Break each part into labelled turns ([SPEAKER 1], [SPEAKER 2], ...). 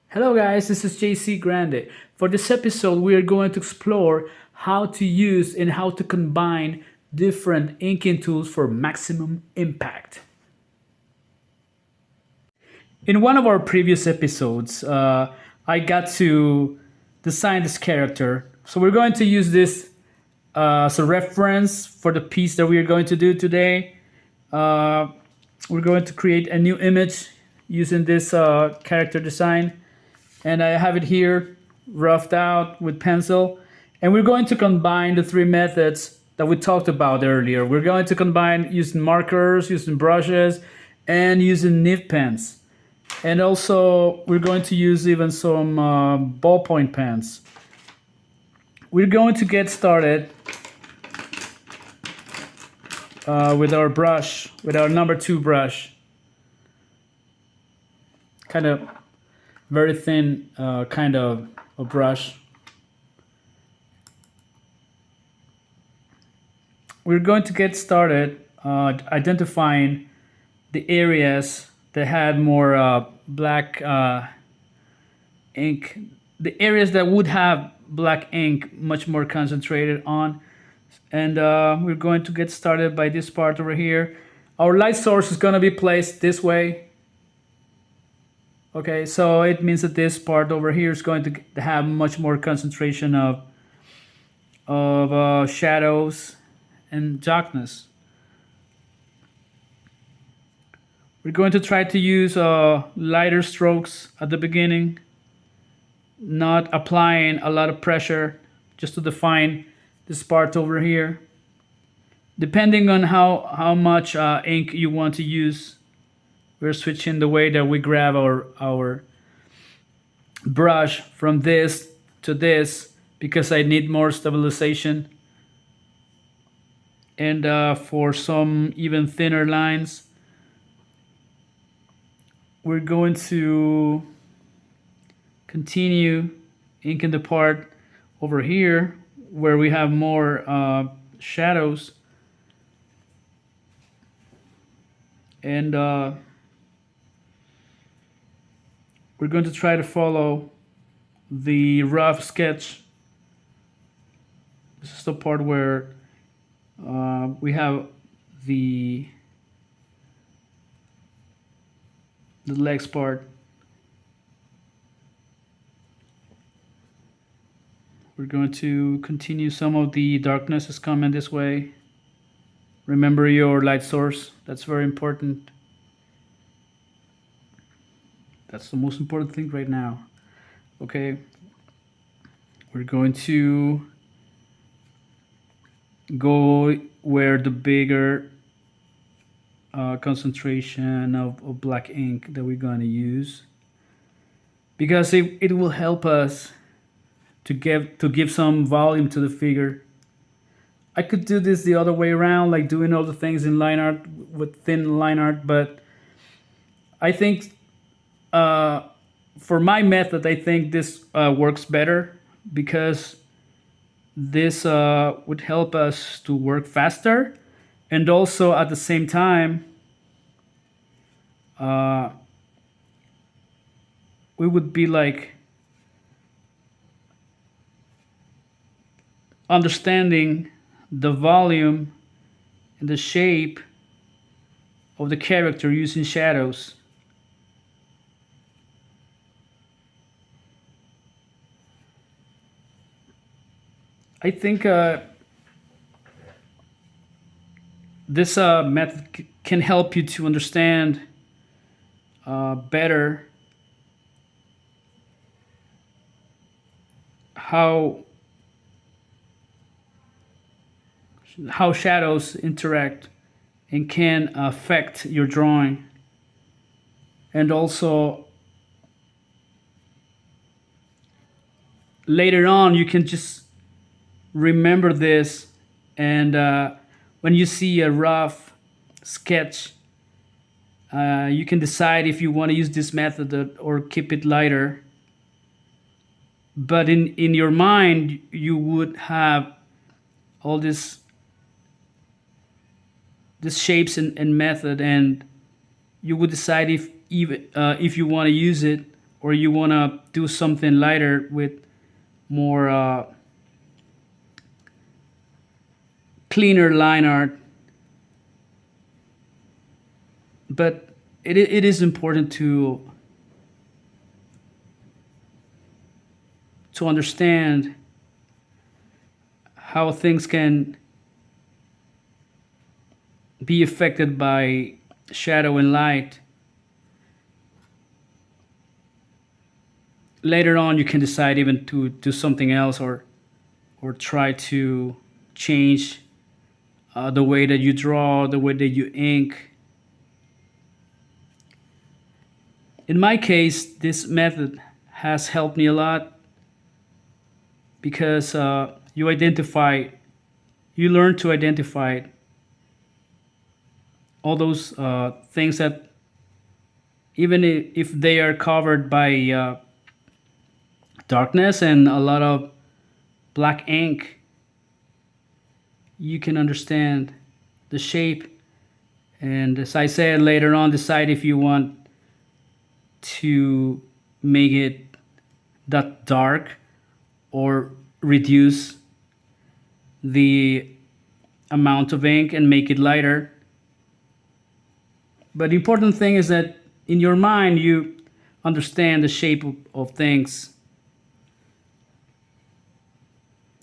[SPEAKER 1] Hello guys, this is JC Grande. For this episode, we are going to explore how to use and how to combine different inking tools for maximum impact. In one of our previous episodes, I got to design this character. So we're going to use this as a reference for the piece that we are going to do today. Uh, we're going to create a new image using this character design. And I have it here roughed out with pencil. And we're going to combine the three methods that we talked about earlier. We're going to combine using markers, using brushes, and using nib pens. And also, we're going to use even some ballpoint pens. We're going to get started with our brush, with our number 2 brush. Kind of very thin kind of a brush. We're going to get started identifying the areas that had more black ink, the areas that would have black ink much more concentrated on. And we're going to get started by this part over here. Our light source is going to be placed this way. Okay, so it means that this part over here is going to have much more concentration of shadows and darkness. We're going to try to use lighter strokes at the beginning, not applying a lot of pressure, just to define this part over here. Depending on how much ink you want to use, we're switching the way that we grab our brush from this to this because I need more stabilization. And for some even thinner lines, we're going to continue inking the part over here where we have more shadows. And we're going to try to follow the rough sketch. This is the part where we have the legs part. We're going to continue. Some of the darkness is coming this way. Remember your light source. That's very important. That's the most important thing right now. Okay. We're going to go where the bigger concentration of black ink that we're going to use, because it will help us to give some volume to the figure. I could do this the other way around, like doing all the things in line art with thin line art, but I think for my method, I think this works better because this would help us to work faster, and also at the same time we would be like understanding the volume and the shape of the character using shadows. I think this method can help you to understand better how shadows interact and can affect your drawing. And also later on you can just remember this, and when you see a rough sketch, you can decide if you want to use this method or keep it lighter. But in your mind you would have all this shapes and method, and you would decide if even if you want to use it or you want to do something lighter with more cleaner line art. But it is important to understand how things can be affected by shadow and light. Later on, you can decide even to do something else, or try to change the way that you draw, the way that you ink. In my case, this method has helped me a lot because you learn to identify all those things that even if they are covered by darkness and a lot of black ink, you can understand the shape. And as I said, later on, decide if you want to make it that dark or reduce the amount of ink and make it lighter. But the important thing is that in your mind you understand the shape of things.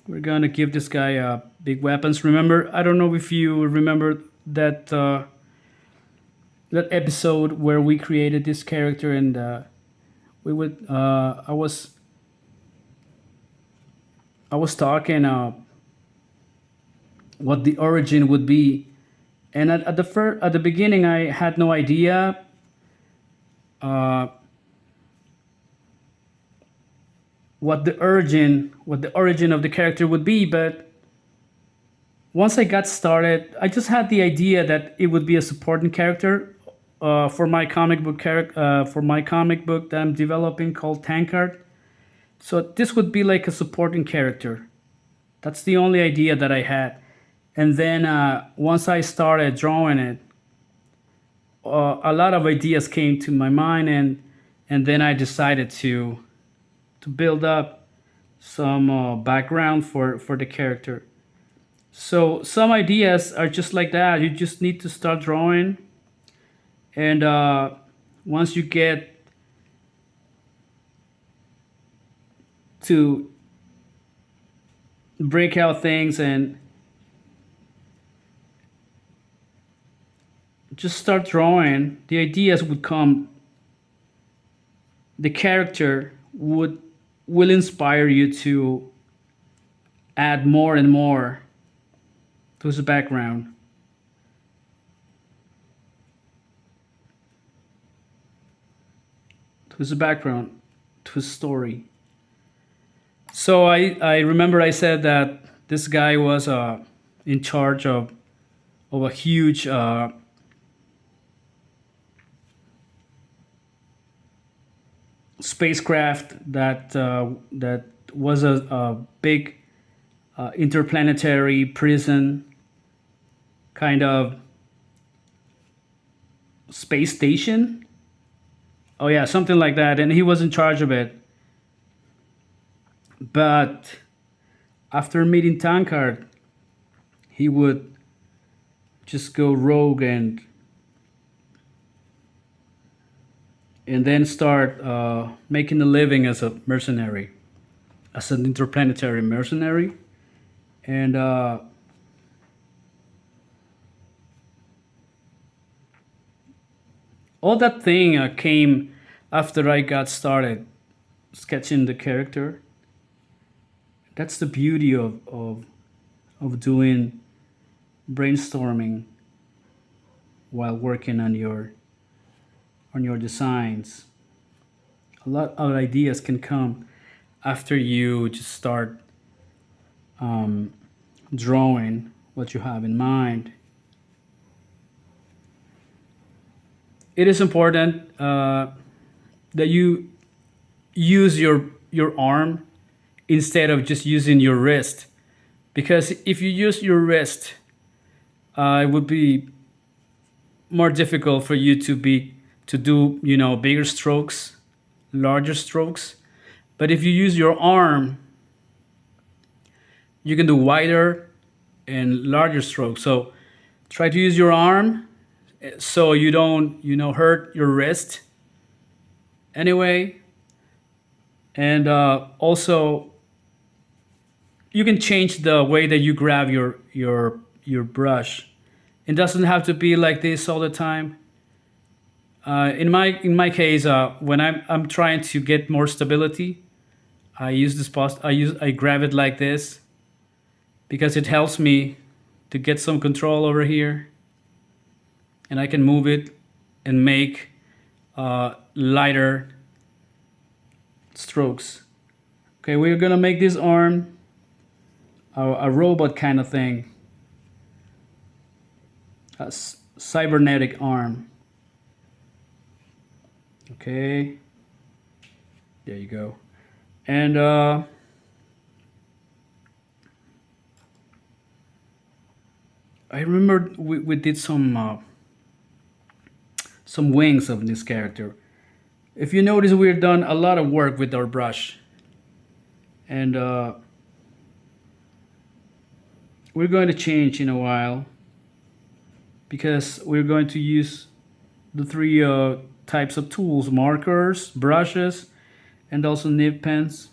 [SPEAKER 1] We're gonna give this guy big weapons. Remember, I don't know if you remember that episode where we created this character, and we would I was talking what the origin would be, and at the beginning I had no idea uh, what the origin of the character would be. But once I got started, I just had the idea that it would be a supporting character for my for my comic book that I'm developing called Tankard. So this would be like a supporting character. That's the only idea that I had. And then once I started drawing it, a lot of ideas came to my mind, and then I decided to build up some background for the character. So some ideas are just like that. You just need to start drawing, and once you get to break out things and just start drawing, the ideas would come. The character would will inspire you to add more and more to his background, to his background, to his story. So I remember I said that this guy was in charge of a huge spacecraft that was a big interplanetary prison kind of space station. Oh yeah, something like that. And he was in charge of it. But after meeting Tankard, he would just go rogue and then start making a living as a mercenary, as an interplanetary mercenary. And all that thing came after I got started sketching the character. That's the beauty of doing brainstorming while working on your designs. A lot of ideas can come after you just start drawing what you have in mind. It is important that you use your arm instead of just using your wrist, because if you use your wrist, it would be more difficult for you to do bigger strokes, larger strokes. But if you use your arm, you can do wider and larger strokes. So try to use your arm so you don't, hurt your wrist anyway. And also, you can change the way that you grab your brush. It doesn't have to be like this all the time. In my case, when I'm trying to get more stability, I use this post. I grab it like this because it helps me to get some control over here, and I can move it and make lighter strokes. Okay, we're gonna make this arm a robot kind of thing, a cybernetic arm. Okay, there you go. And I remember we did some wings of this character. If you notice, we've done a lot of work with our brush, and we're going to change in a while because we're going to use the three types of tools: markers, brushes, and also nib pens.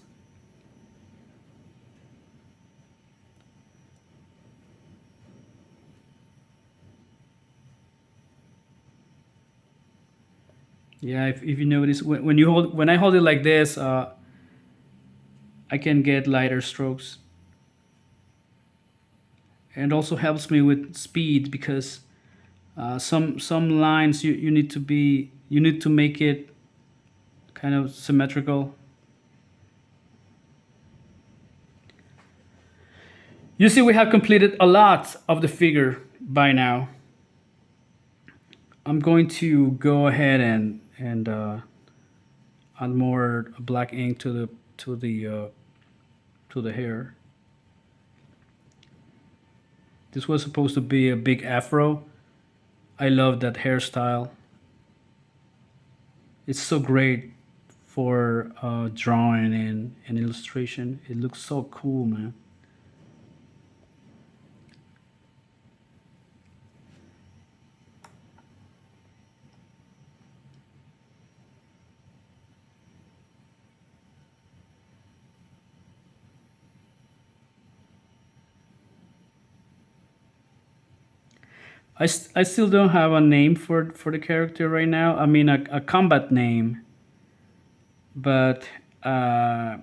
[SPEAKER 1] Yeah, if you notice, when I hold it like this, I can get lighter strokes, and also helps me with speed because some lines you need to make it kind of symmetrical. You see, we have completed a lot of the figure by now. I'm going to go ahead and add more black ink to the hair. This was supposed to be a big afro. I love that hairstyle. It's so great for drawing and illustration. It looks so cool, man. I still don't have a name for the character right now. I mean, a combat name, but uh,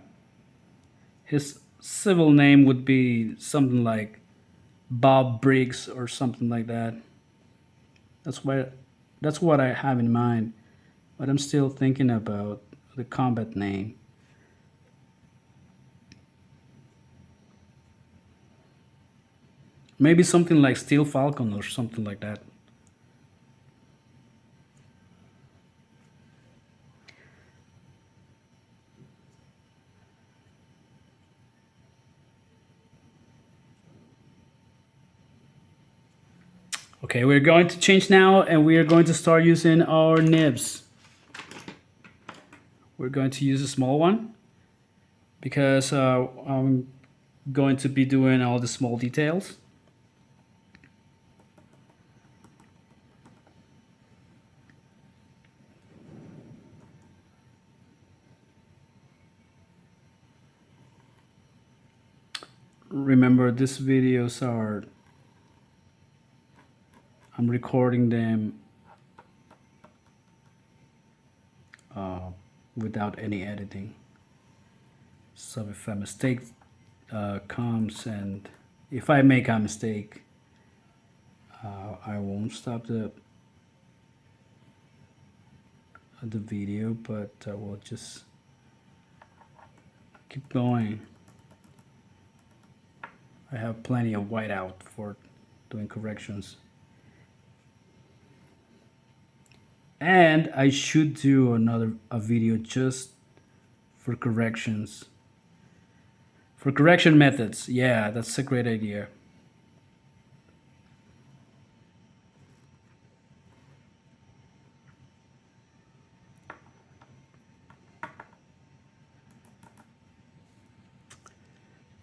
[SPEAKER 1] his civil name would be something like Bob Briggs or something like that. That's what that's what I have in mind, but I'm still thinking about the combat name. Maybe something like Steel Falcon or something like that. Okay, we're going to change now, and we are going to start using our nibs. We're going to use a small one because I'm going to be doing all the small details. Remember, these videos are, I'm recording them uh, without any editing. So if a mistake comes, and if I make a mistake, I won't stop the video, but we'll just keep going. I have plenty of whiteout for doing corrections. And I should do a video just for corrections. For correction methods. Yeah, that's a great idea.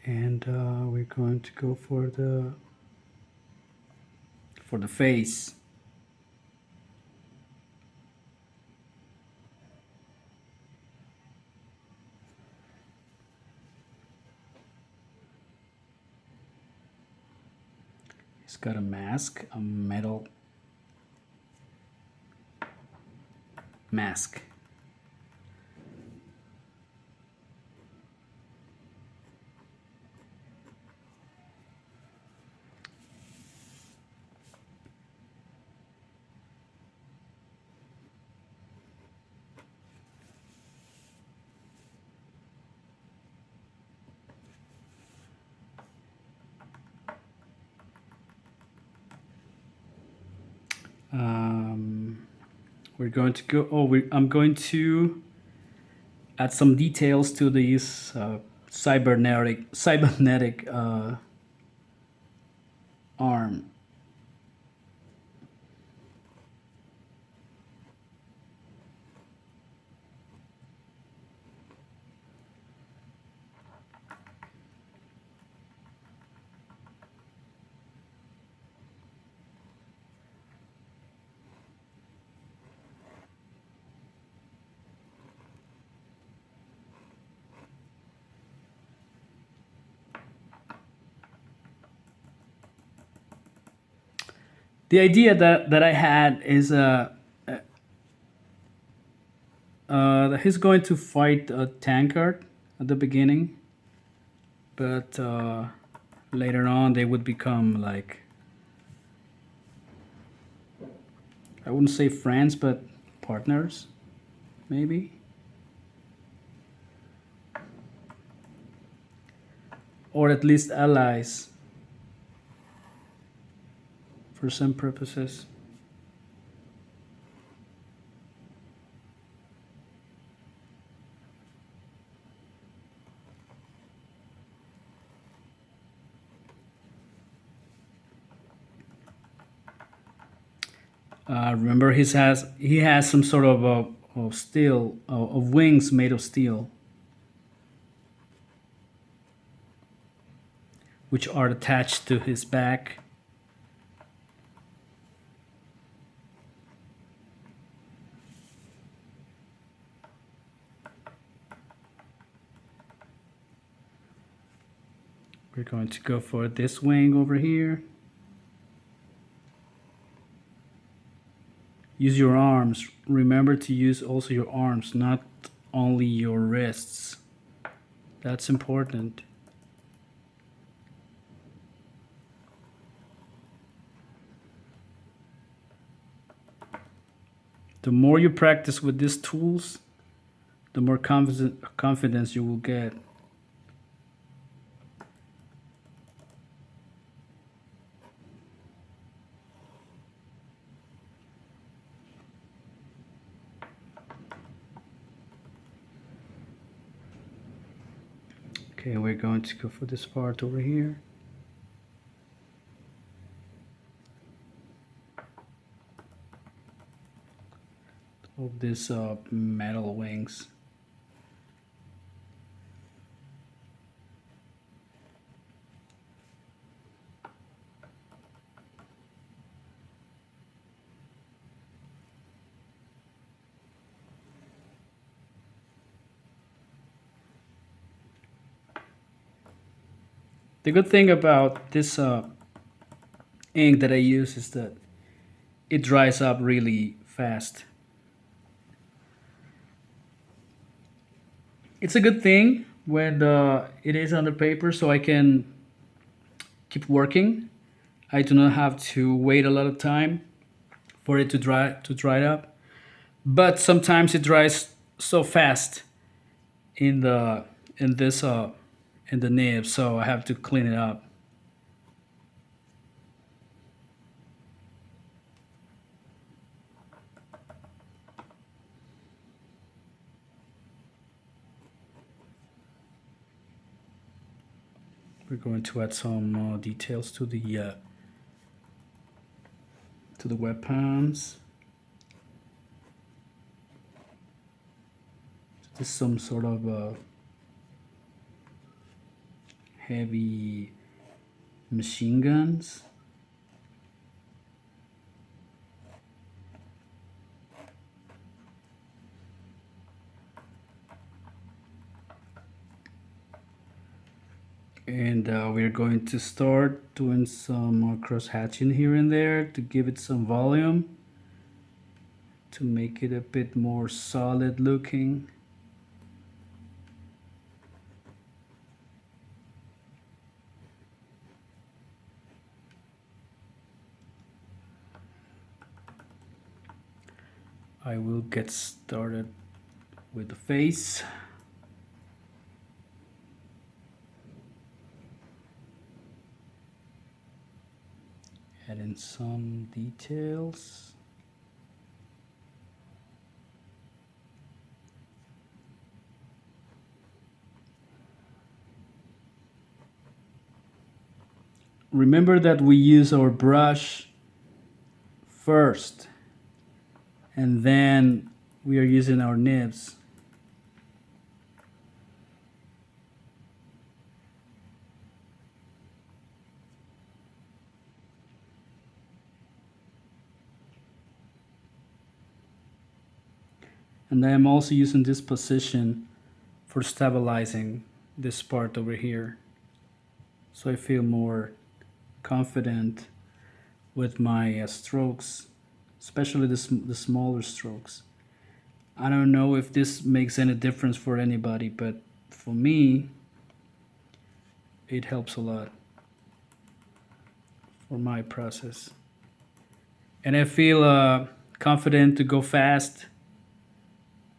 [SPEAKER 1] And we're going to go for the face. He's got a mask, a metal mask. Um, we're going to go. Oh, I'm going to add some details to these cybernetic arm. The idea that I had is that he's going to fight a tankard at the beginning, but later on they would become like, I wouldn't say friends, but partners, maybe, or at least allies for some purposes. Remember, he has some sort of steel of wings made of steel, which are attached to his back. We're going to go for this wing over here. Use your arms. Remember to use also your arms, not only your wrists. That's important. The more you practice with these tools, the more confidence you will get. Okay, we're going to go for this part over here. Of this metal wings. The good thing about this ink that I use is that it dries up really fast. It's a good thing when it is on the paper, so I can keep working. I do not have to wait a lot of time for it to dry up. But sometimes it dries so fast in the in this in the nib, so I have to clean it up. We're going to add some details to the weapons. Just some sort of heavy machine guns. And we're going to start doing some cross hatching here and there to give it some volume, to make it a bit more solid looking. I will get started with the face. Add in some details. Remember that we use our brush first, and then we are using our nibs. And I am also using this position for stabilizing this part over here, so I feel more confident with my strokes, especially the smaller strokes. I don't know if this makes any difference for anybody, but for me, it helps a lot for my process. And I feel confident to go fast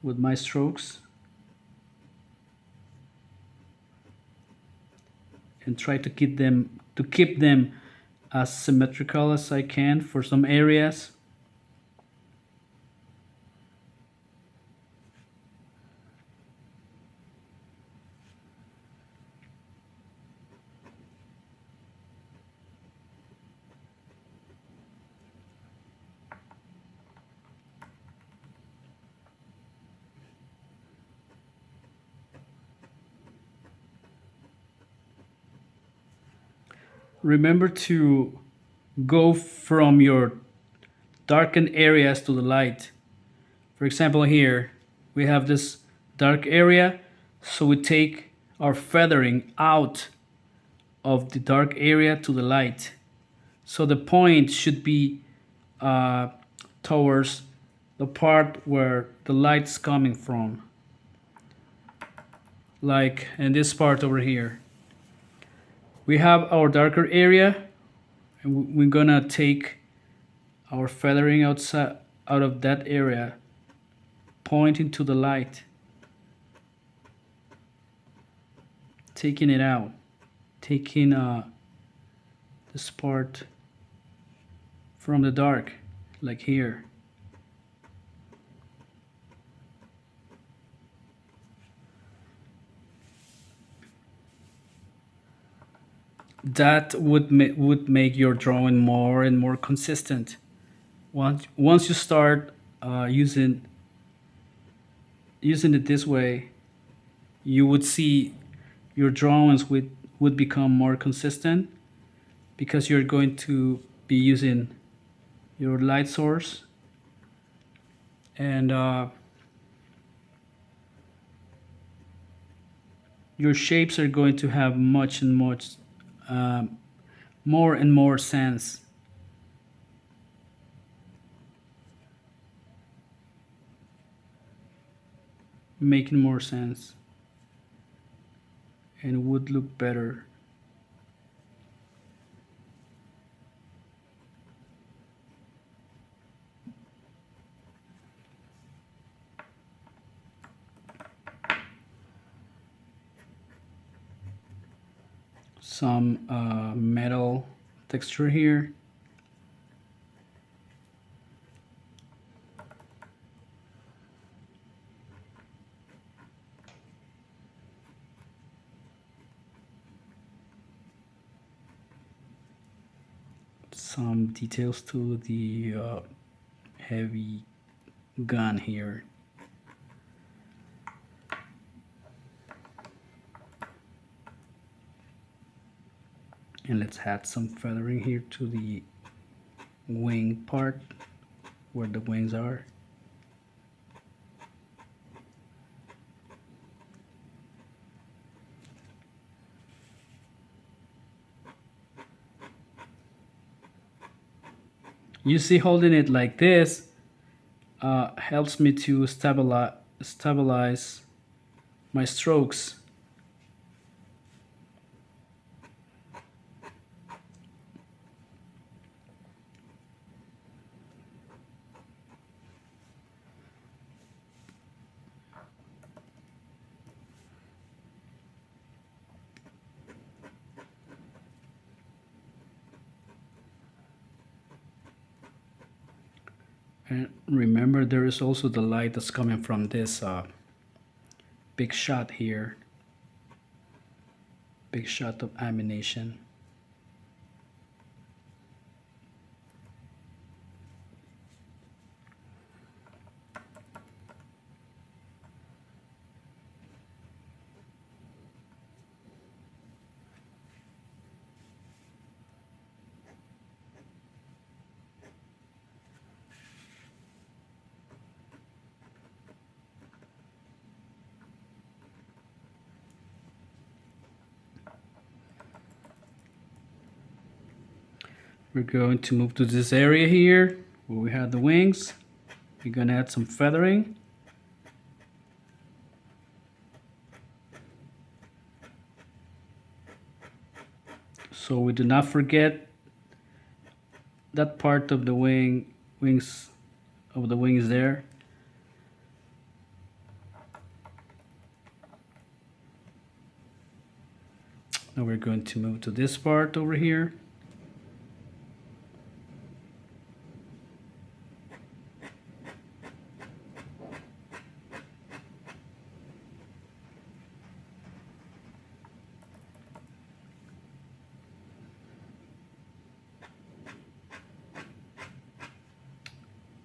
[SPEAKER 1] with my strokes and try to keep them as symmetrical as I can for some areas. Remember to go from your darkened areas to the light. For example, here we have this dark area, so we take our feathering out of the dark area to the light. So the point should be uh, towards the part where the light's coming from, like in this part over here. We have our darker area, and we're gonna take our feathering outside out of that area, pointing to the light, taking it out, taking this part from the dark, like here. That would make your drawing more and more consistent. Once you start using it this way, you would see your drawings would become more consistent, because you're going to be using your light source, and your shapes are going to have much and much more and more sense. Making more sense, and would look better. Some metal texture here. Some details to the heavy gun here. And let's add some feathering here to the wing part where the wings are. You see, holding it like this helps me to stabilize my strokes. And remember, there is also the light that's coming from this big shot here, big shot of ammunition. We're going to move to this area here where we have the wings. We're going to add some feathering. So we do not forget that part of the wings of the wings there. Now we're going to move to this part over here.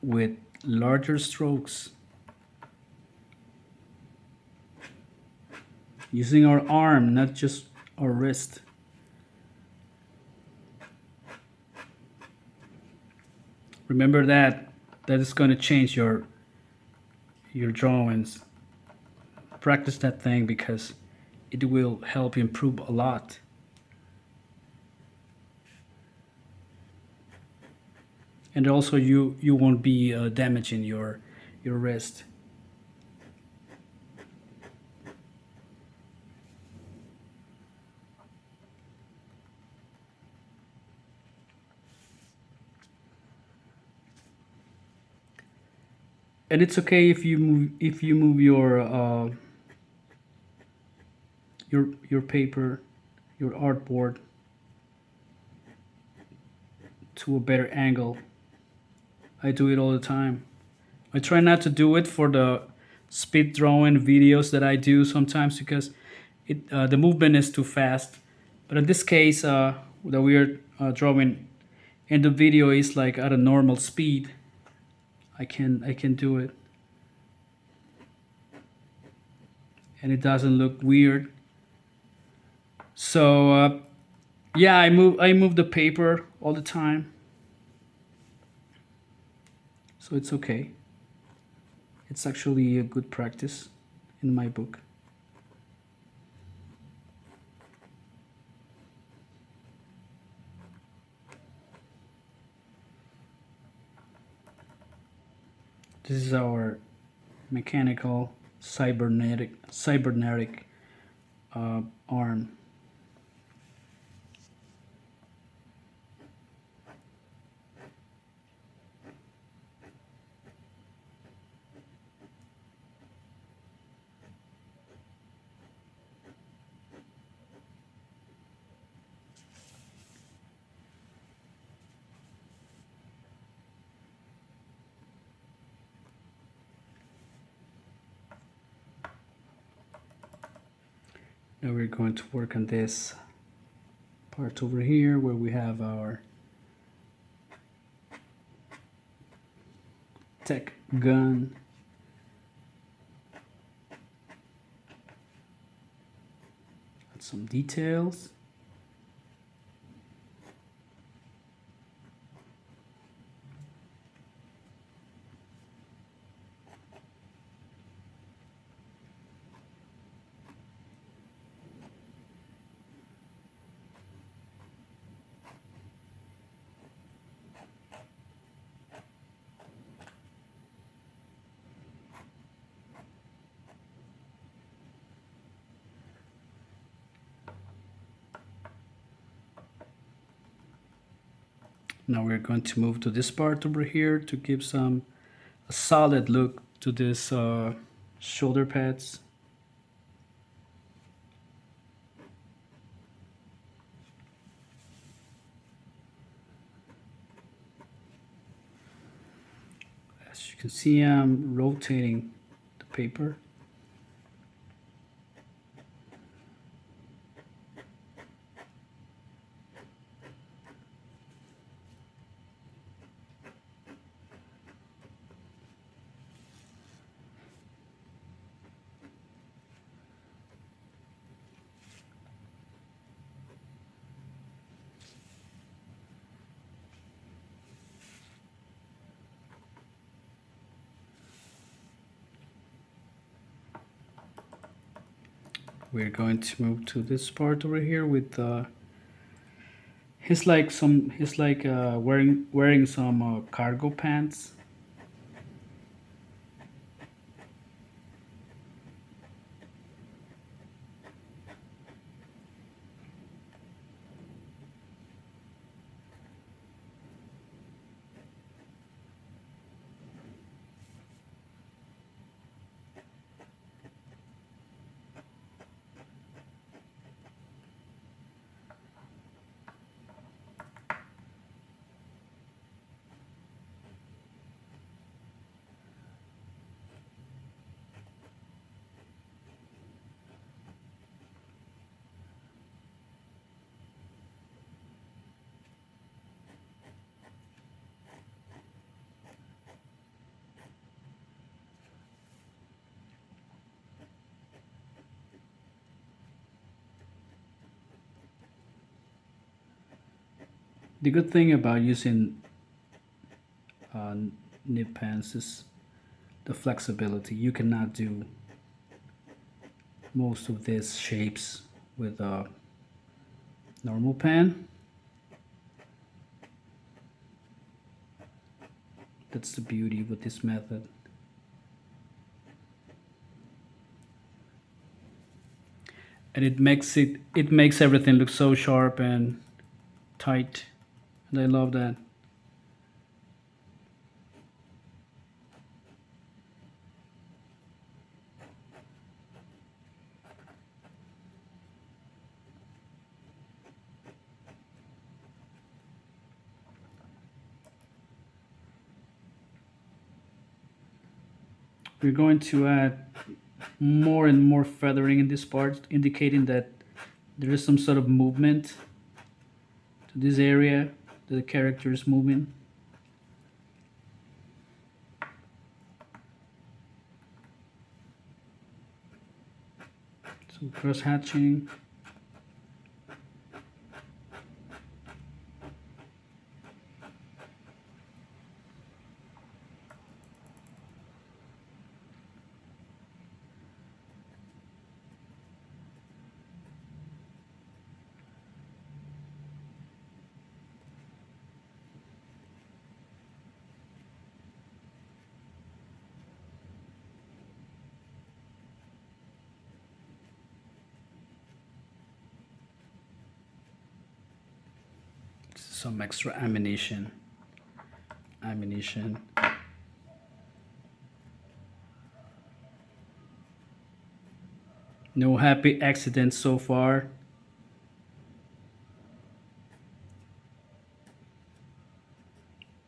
[SPEAKER 1] With larger strokes, using our arm, not just our wrist. Remember that is going to change your drawings. Practice that thing because it will help you improve a lot. And also you won't be damaging your wrist. And it's okay if you move your paper, your artboard to a better angle. I do it all the time. I try not to do it for the speed drawing videos that I do sometimes because the movement is too fast. But in this case, that we are drawing, and the video is like at a normal speed, I can do it, and it doesn't look weird. So yeah, I move the paper all the time, so it's okay. It's actually a good practice in my book. This is our mechanical cybernetic arm. Now we're going to work on this part over here where we have our tech gun. Add some details. Now we're going to move to this part over here to give some a solid look to this shoulder pads. As you can see, I'm rotating the paper. We're going to move to this part over here with he's like wearing some cargo pants. The good thing about using uh, nib pens is the flexibility. You cannot do most of these shapes with a normal pen. That's the beauty with this method. And it makes everything look so sharp and tight. And I love that. We're going to add more and more feathering in this part, indicating that there is some sort of movement to this area that the character is moving. So cross hatching. Some extra ammunition. No happy accidents so far.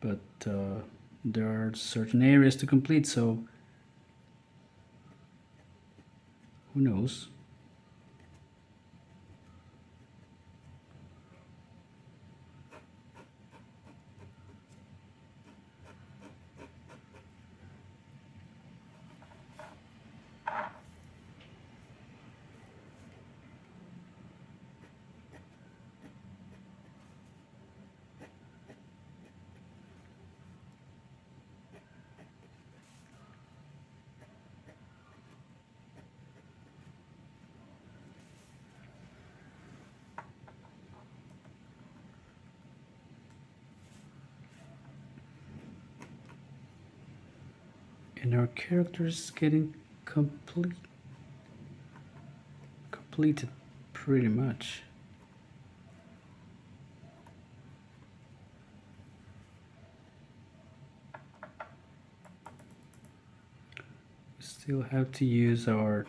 [SPEAKER 1] But there are certain areas to complete, so who knows? And our character is getting completed pretty much. Still have to use our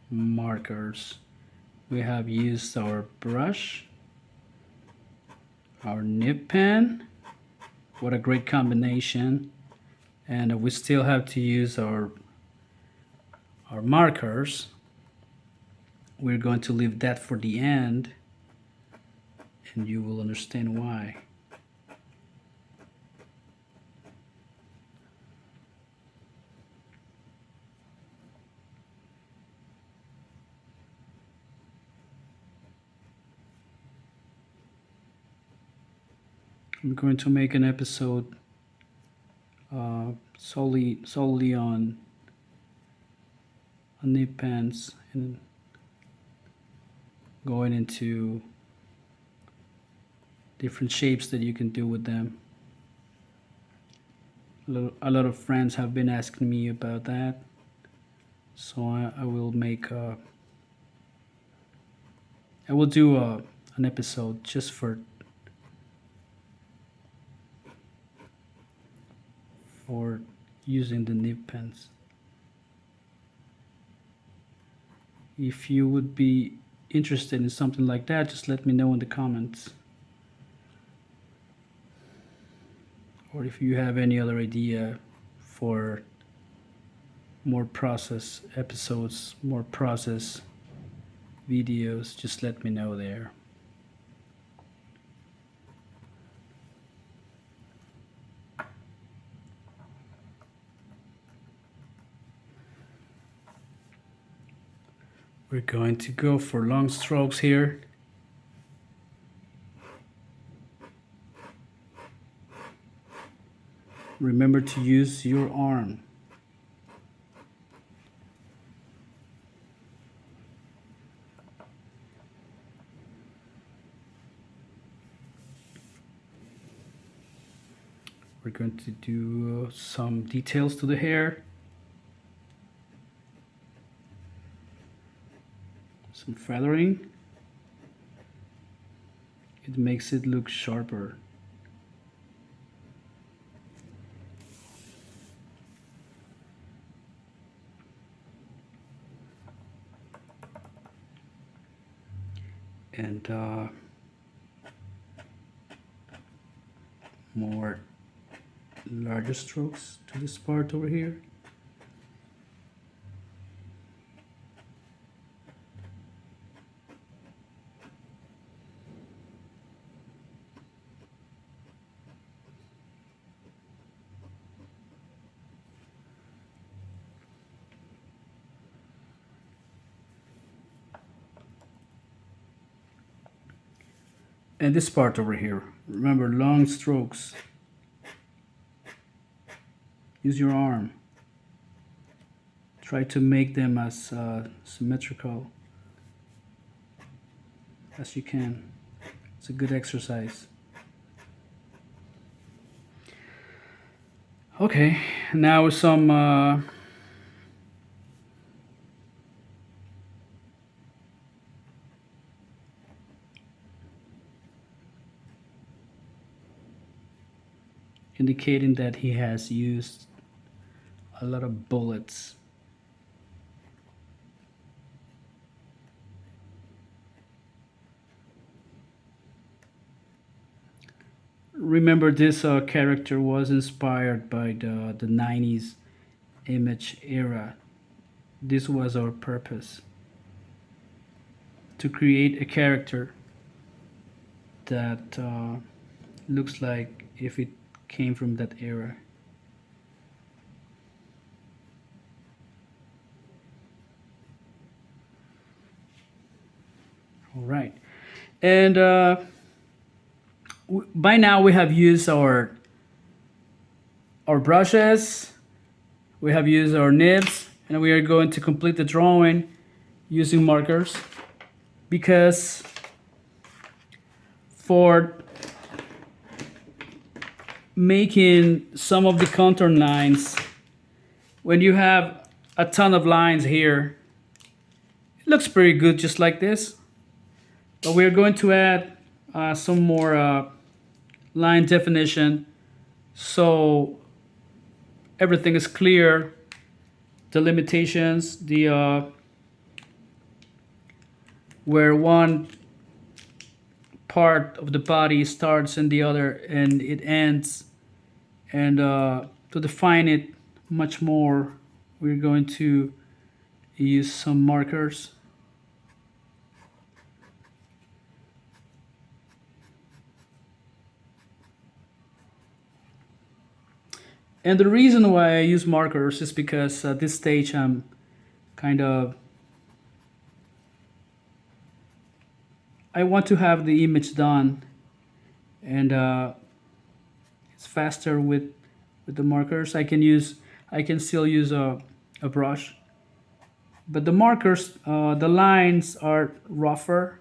[SPEAKER 1] markers. We have used our brush, our nib pen. What a great combination. And we still have to use our markers. We're going to leave that for the end, and you will understand why. I'm going to make an episode solely on nib pens and going into different shapes that you can do with them. A lot of friends have been asking me about that, so I will make I will do an episode just for using the nib pens. If you would be interested in something like that, just let me know in the comments. Or if you have any other idea for more process episodes, more process videos, just let me know there. We're going to go for long strokes here. Remember to use your arm. We're going to do some details to the hair. Some feathering. It makes it look sharper. And more larger strokes to this part over here. And this part over here, remember, long strokes. Use your arm. Try to make them as symmetrical as you can. It's a good exercise. Okay, now some indicating that he has used a lot of bullets. Remember, this character was inspired by the 90s image era. This was our purpose, to create a character that looks like if it came from that era. All right, and by now we have used our brushes, we have used our nibs, and we are going to complete the drawing using markers, because for making some of the contour lines, when you have a ton of lines here, it looks pretty good just like this, but we're going to add some more line definition so everything is clear the limitations, the where one part of the body starts and the other and it ends, and to define it much more, we're going to use some markers. And the reason why I use markers is because at this stage I'm kind of, I want to have the image done, and it's faster with the markers. I can still use a brush, but the markers, the lines are rougher,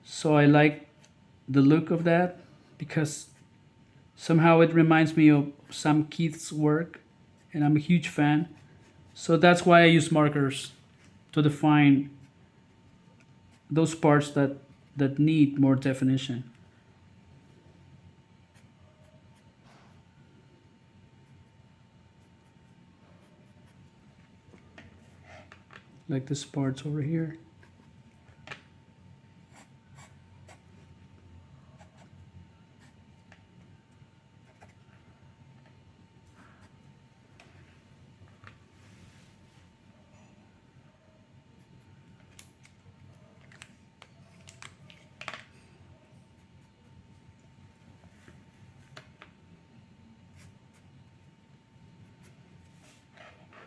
[SPEAKER 1] so I like the look of that because somehow it reminds me of Sam Keith's work, and I'm a huge fan. So that's why I use markers to define those parts that need more definition. Like this parts over here.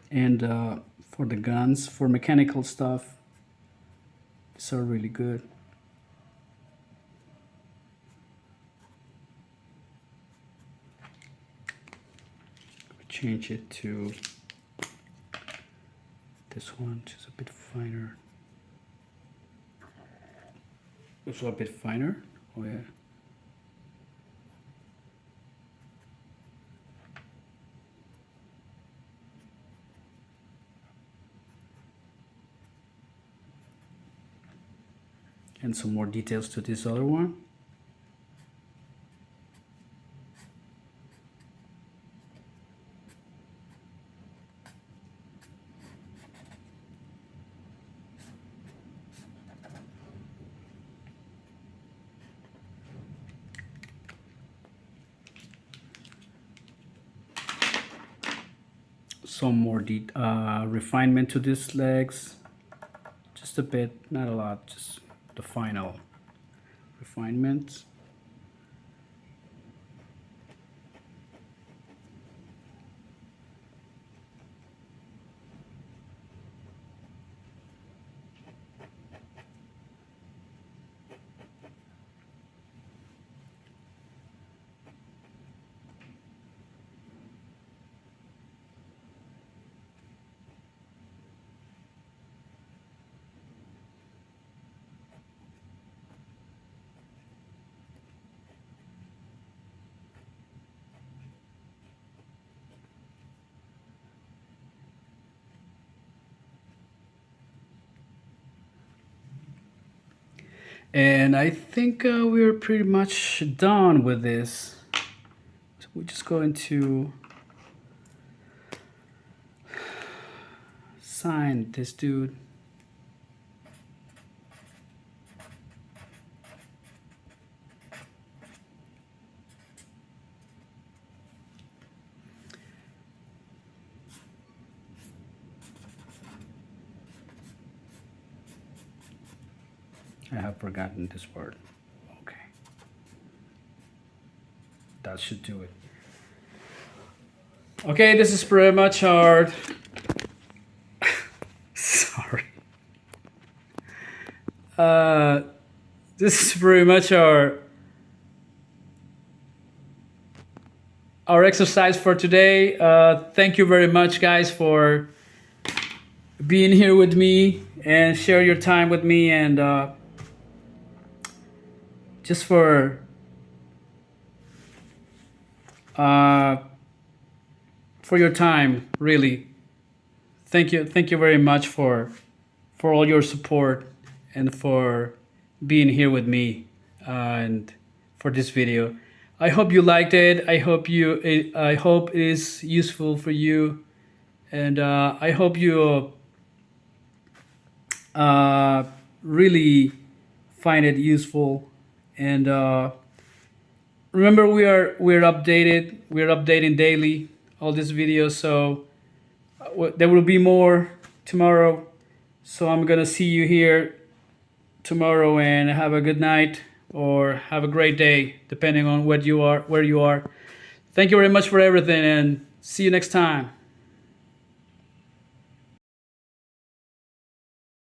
[SPEAKER 1] And for the guns, for mechanical stuff, these are really good. Change it to this one, which is a bit finer. It's a bit finer. Oh yeah. And some more details to this other one. Some more refinement to these legs, just a bit, not a lot, just the final refinement. And I think we're pretty much done with this. So we're just going to sign this dude. I have forgotten this word. Okay. That should do it. Okay, this is pretty much our... Sorry. This is pretty much our exercise for today. Thank you very much, guys, for being here with me and share your time with me, and just for your time, really. Thank you very much for all your support and for being here with me and for this video. I hope you liked it. I hope it is useful for you, and I hope you really find it useful. And remember, we're updated. We're updating daily all these videos, so there will be more tomorrow. So I'm gonna see you here tomorrow, and have a good night or have a great day, depending on where you are. Thank you very much for everything, and see you next time.